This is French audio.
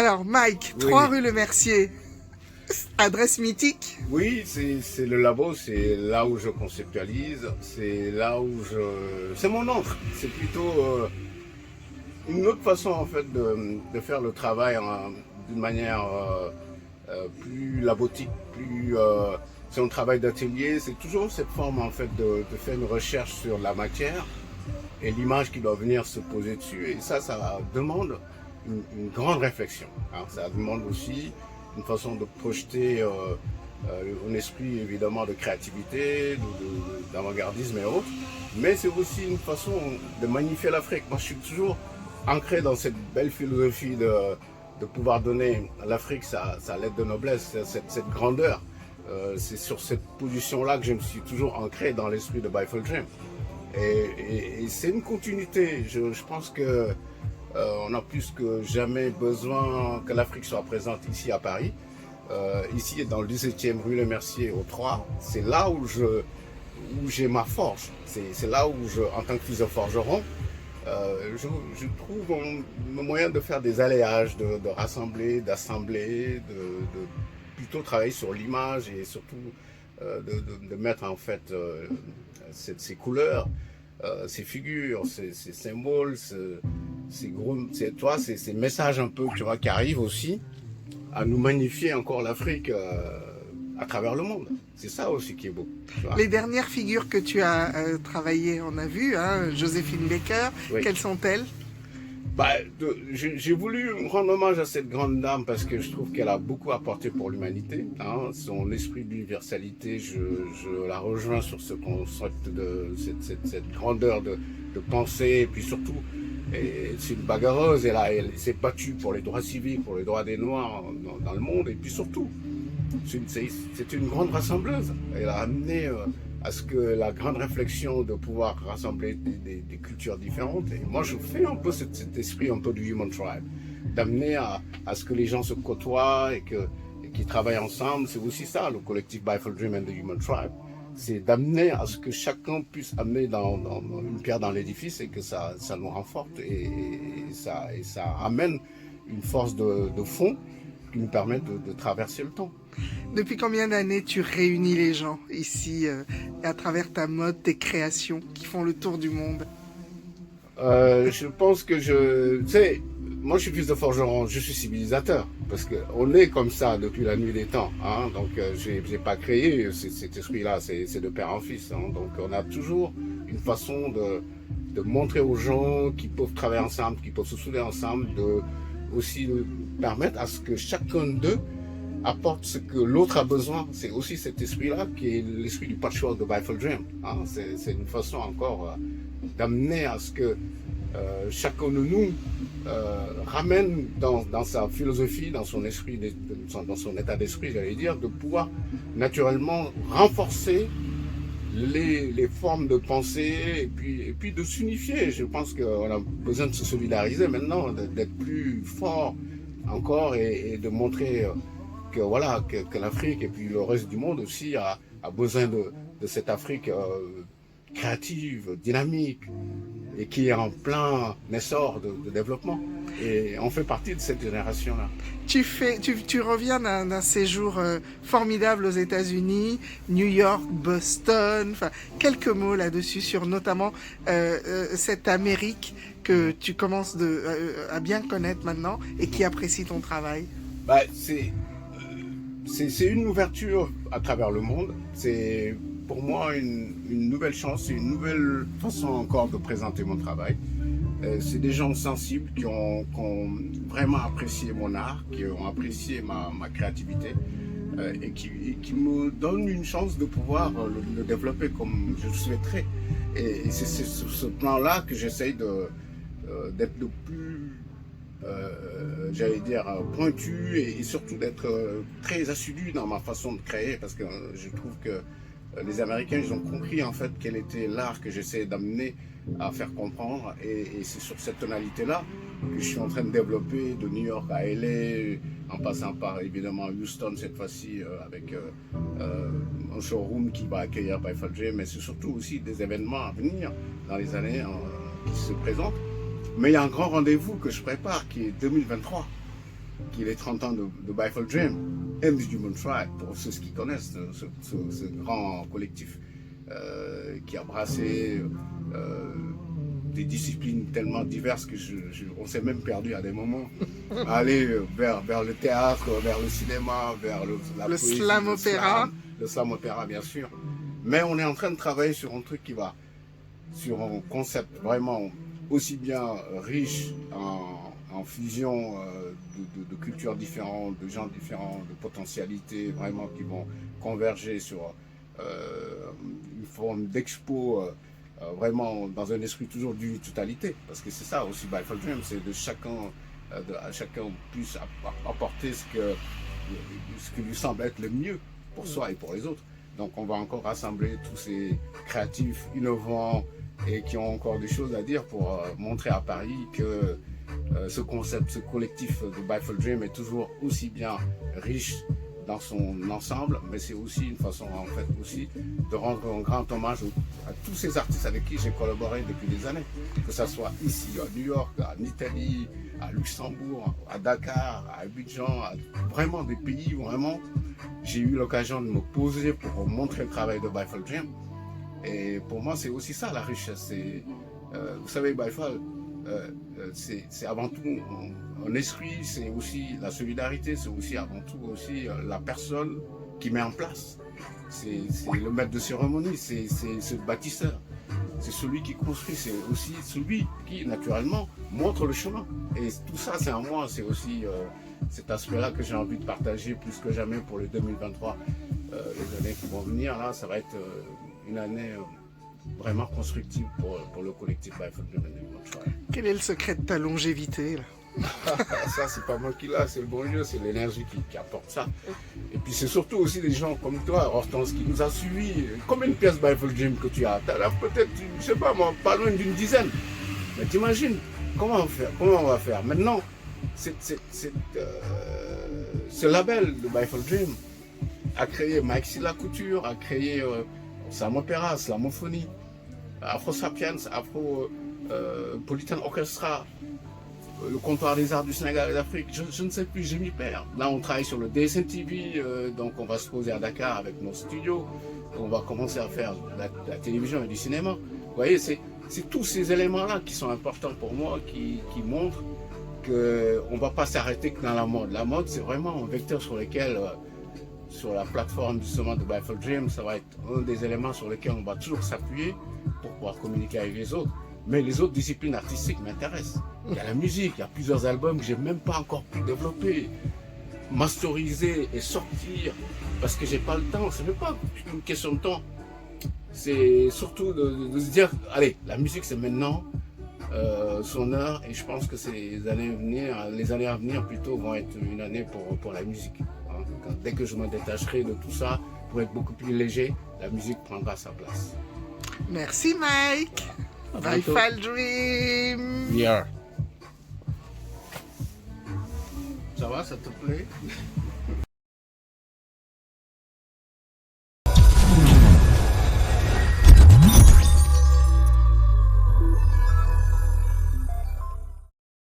Alors, Mike, Oui. 3 rue Le Mercier, adresse mythique. Oui, c'est le labo, c'est là où je conceptualise, c'est là où c'est mon encre. C'est plutôt une autre façon en fait de faire le travail d'une manière plus labotique, plus. Si on travaille d'atelier, c'est toujours cette forme en fait de faire une recherche sur la matière et l'image qui doit venir se poser dessus. Et ça demande une grande réflexion, hein. Ça demande aussi une façon de projeter un esprit évidemment de créativité, d'avant-gardisme et autres, mais c'est aussi une façon de magnifier l'Afrique. Moi je suis toujours ancré dans cette belle philosophie de pouvoir donner à l'Afrique sa lettre de noblesse, cette grandeur. C'est sur cette position-là que je me suis toujours ancré dans l'esprit de Bifold Dream. Et c'est une continuité. Je pense que on a plus que jamais besoin que l'Afrique soit présente ici à Paris. Ici, dans le 17e rue Le Mercier, au 3, c'est là où j'ai ma forge. C'est là où, en tant que fils de forgeron, je trouve un moyen de faire des alléages, de rassembler, d'assembler, de plutôt travailler sur l'image et surtout de mettre en fait ces couleurs, ces figures, ces symboles, ces messages un peu, tu vois, qui arrivent aussi à nous magnifier encore l'Afrique à travers le monde. C'est ça aussi qui est beau. Les dernières figures que tu as travaillées, on a vu, hein, Joséphine Baker, Oui. Quelles sont-elles? J'ai voulu rendre hommage à cette grande dame parce que je trouve qu'elle a beaucoup apporté pour l'humanité, hein. Son esprit d'universalité, je la rejoins sur ce concept de cette grandeur de pensée, et puis surtout, c'est une bagarreuse, elle s'est battue pour les droits civiques, pour les droits des Noirs dans le monde, et puis surtout, c'est une grande rassembleuse. Elle a amené à ce que la grande réflexion de pouvoir rassembler des cultures différentes. Et moi, je fais un peu cet esprit un peu du Human Tribe, d'amener à ce que les gens se côtoient et qu'ils travaillent ensemble. C'est aussi ça, le collectif Bifold Dream and the Human Tribe. C'est d'amener à ce que chacun puisse amener une pierre dans l'édifice et que ça nous renforce et ça amène une force de fond qui nous permet de traverser le temps. Depuis combien d'années tu réunis les gens ici à travers ta mode, tes créations qui font le tour du monde? Je pense que tu sais, moi je suis fils de forgeron, je suis civilisateur, parce qu'on est comme ça depuis la nuit des temps, hein. Donc j'ai pas créé cet esprit-là, c'est de père en fils, hein. Donc on a toujours une façon de montrer aux gens qu'ils peuvent travailler ensemble, qu'ils peuvent se souder ensemble, de aussi permettre à ce que chacun d'eux apporte ce que l'autre a besoin. C'est aussi cet esprit-là qui est l'esprit du patchwork de Bifold Dream, hein. C'est une façon encore d'amener à ce que chacun de nous ramène dans sa philosophie, dans son esprit, dans son état d'esprit, j'allais dire, de pouvoir naturellement renforcer les formes de pensée et puis de s'unifier. Je pense qu'on a besoin de se solidariser maintenant, d'être plus fort encore et de montrer que voilà que l'Afrique et puis le reste du monde aussi a besoin de cette Afrique créative, dynamique et qui est en plein essor de développement. Et on fait partie de cette génération-là. Tu reviens d'un séjour formidable aux États-Unis, New York, Boston. Enfin, quelques mots là-dessus sur notamment cette Amérique que tu commences à bien connaître maintenant et qui apprécie ton travail. C'est une ouverture à travers le monde. C'est pour moi une nouvelle chance, c'est une nouvelle façon encore de présenter mon travail. C'est des gens sensibles qui ont vraiment apprécié mon art, qui ont apprécié ma créativité et qui me donnent une chance de pouvoir le développer comme je le souhaiterais. Et c'est sur ce plan-là que j'essaye d'être le plus, j'allais dire, pointu et surtout d'être très assidu dans ma façon de créer parce que je trouve que les Américains, ils ont compris en fait quel était l'art que j'essayais d'amener à faire comprendre et c'est sur cette tonalité-là que je suis en train de développer de New York à LA, en passant par évidemment Houston cette fois-ci avec un showroom qui va accueillir Bifold Dream, mais c'est surtout aussi des événements à venir dans les années qui se présentent. Mais il y a un grand rendez-vous que je prépare qui est 2023. qui est les 30 ans de Bifal Dream and the Human Tribe, pour ceux qui connaissent ce grand collectif qui a brassé des disciplines tellement diverses que on s'est même perdu à des moments. Aller vers le théâtre, vers le cinéma, vers la poésie, slam opéra. Le slam opéra, bien sûr. Mais on est en train de travailler sur un truc qui va sur un concept vraiment aussi bien riche en fusion de cultures différentes, de gens différents, de potentialités vraiment qui vont converger sur une forme d'expo vraiment dans un esprit toujours d'une totalité. Parce que c'est ça aussi, Bifal Dream, c'est de chacun puisse apporter ce que lui semble être le mieux pour soi et pour les autres. Donc on va encore rassembler tous ces créatifs innovants et qui ont encore des choses à dire pour montrer à Paris que ce concept, ce collectif de Bifal Dream est toujours aussi bien riche dans son ensemble, mais c'est aussi une façon en fait aussi de rendre un grand hommage à tous ces artistes avec qui j'ai collaboré depuis des années, que ce soit ici à New York, en Italie, à Luxembourg, à Dakar, à Abidjan, vraiment des pays où vraiment j'ai eu l'occasion de me poser pour montrer le travail de Bifal Dream. Et pour moi, c'est aussi ça la richesse. Vous savez, Bifal, c'est avant tout un esprit, c'est aussi la solidarité, c'est aussi avant tout aussi la personne qui met en place. C'est le maître de cérémonie, c'est le bâtisseur, c'est celui qui construit, c'est aussi celui qui, naturellement, montre le chemin. Et tout ça, c'est en moi, c'est aussi cet aspect-là que j'ai envie de partager plus que jamais pour le 2023. Les années qui vont venir, là, ça va être une année vraiment constructive pour le collectif Bifal Dream. Quel est le secret de ta longévité là? Ça, c'est pas moi qui l'a, c'est le bon Dieu, c'est l'énergie qui apporte ça. Et puis c'est surtout aussi des gens comme toi, Hortense, qui nous a suivis. Combien de pièces Bifal Dream que tu as? Tu as peut-être, je sais pas moi, pas loin d'une dizaine. Mais t'imagines, comment on va faire maintenant? Ce label de Bifal Dream a créé Mike Silla Couture, a créé Slam Opéra, Slamophonie, Afro Sapiens, Afro Politan Orchestra, le comptoir des arts du Sénégal et d'Afrique, je ne sais plus, je m'y perds. Là, on travaille sur le DSN TV, donc on va se poser à Dakar avec nos studios, on va commencer à faire la télévision et du cinéma. Vous voyez, c'est tous ces éléments-là qui sont importants pour moi, qui montrent qu'on ne va pas s'arrêter que dans la mode. La mode, c'est vraiment un vecteur sur lequel, sur la plateforme justement de Bifal Dream, ça va être un des éléments sur lesquels on va toujours s'appuyer pour pouvoir communiquer avec les autres. Mais les autres disciplines artistiques m'intéressent. Il y a la musique, il y a plusieurs albums que je n'ai même pas encore pu développer, masteriser et sortir, parce que je n'ai pas le temps. Ce n'est pas une question de temps. C'est surtout de se dire, allez, la musique c'est maintenant son heure, et je pense que les années à venir plutôt vont être une année pour la musique. Hein. Dès que je me détacherai de tout ça, pour être beaucoup plus léger, la musique prendra sa place. Merci Mike. Bifal Dream. Yeah. Ça va, ça te plaît?